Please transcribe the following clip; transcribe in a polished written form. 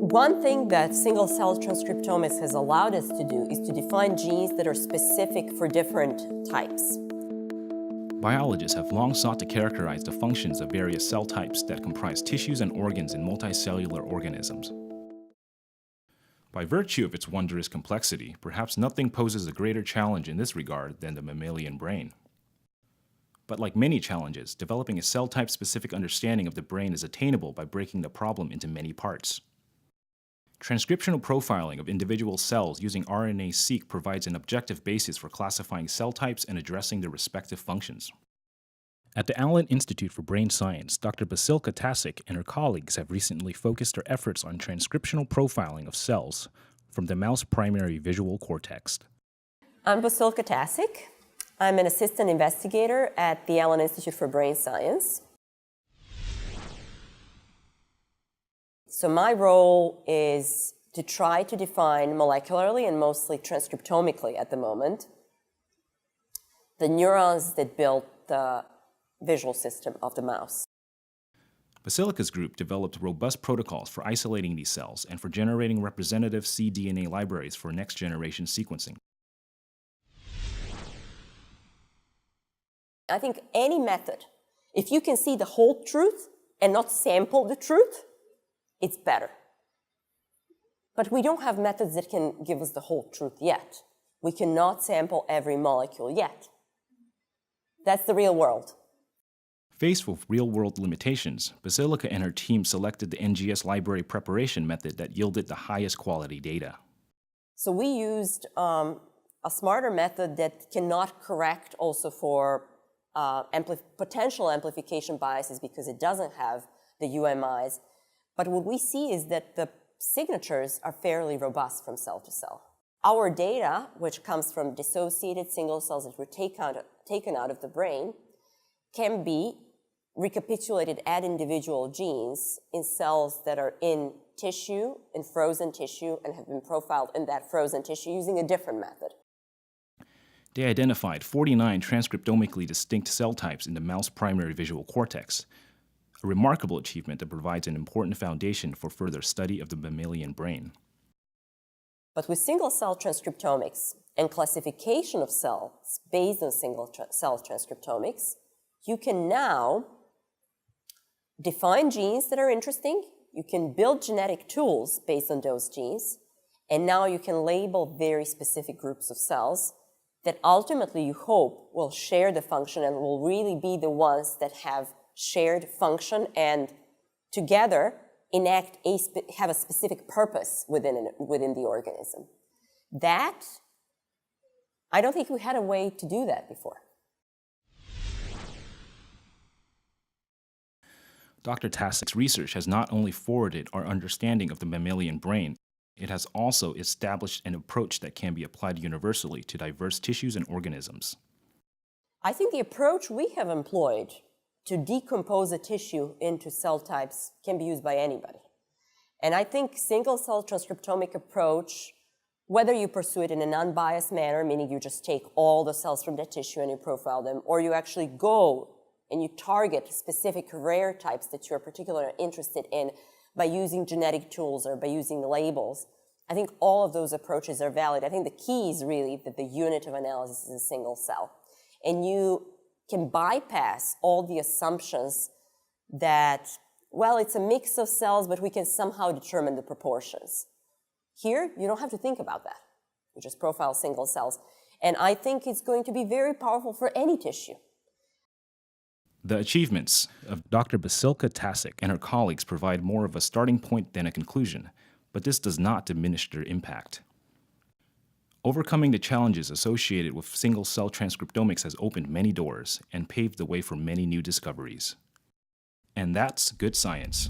One thing that single-cell transcriptomics has allowed us to do is to define genes that are specific for different types. Biologists have long sought to characterize the functions of various cell types that comprise tissues and organs in multicellular organisms. By virtue of its wondrous complexity, perhaps nothing poses a greater challenge in this regard than the mammalian brain. But like many challenges, developing a cell type-specific understanding of the brain is attainable by breaking the problem into many parts. Transcriptional profiling of individual cells using RNA-Seq provides an objective basis for classifying cell types and addressing their respective functions. At the Allen Institute for Brain Science, Dr. Basilka Tasic and her colleagues have recently focused their efforts on transcriptional profiling of cells from the mouse primary visual cortex. I'm Basilka Tasic. I'm an assistant investigator at the Allen Institute for Brain Science. So my role is to try to define molecularly and mostly transcriptomically at the moment the neurons that build the visual system of the mouse. Basilka's group developed robust protocols for isolating these cells and for generating representative cDNA libraries for next-generation sequencing. I think any method, if you can see the whole truth and not sample the truth, it's better. But we don't have methods that can give us the whole truth yet. We cannot sample every molecule yet. That's the real world. Faced with real-world limitations, Basilka and her team selected the NGS library preparation method that yielded the highest quality data. So we used a smarter method that cannot correct also for potential amplification biases because it doesn't have the UMIs. But what we see is that the signatures are fairly robust from cell to cell. Our data, which comes from dissociated single cells that were taken out of the brain, can be recapitulated at individual genes in cells that are in tissue, in frozen tissue, and have been profiled in that frozen tissue using a different method. They identified 49 transcriptomically distinct cell types in the mouse primary visual cortex, a remarkable achievement that provides an important foundation for further study of the mammalian brain. But with single-cell transcriptomics and classification of cells based on single-cell transcriptomics, you can now define genes that are interesting, you can build genetic tools based on those genes, and now you can label very specific groups of cells that ultimately you hope will share the function and will really be the ones that have shared function and together have a specific purpose within the organism. That, I don't think we had a way to do that before. Dr. Tasic's research has not only forwarded our understanding of the mammalian brain, it has also established an approach that can be applied universally to diverse tissues and organisms. I think the approach we have employed to decompose a tissue into cell types can be used by anybody. And I think single-cell transcriptomic approach, whether you pursue it in an unbiased manner, meaning you just take all the cells from that tissue and you profile them, or you actually go and you target specific rare types that you're particularly interested in by using genetic tools or by using labels, I think all of those approaches are valid. I think the key is really that the unit of analysis is a single cell. And you can bypass all the assumptions that, well, it's a mix of cells, but we can somehow determine the proportions. Here, you don't have to think about that. You just profile single cells. And I think it's going to be very powerful for any tissue. The achievements of Dr. Basilka Tasic and her colleagues provide more of a starting point than a conclusion, but this does not diminish their impact. Overcoming the challenges associated with single-cell transcriptomics has opened many doors and paved the way for many new discoveries. And that's good science.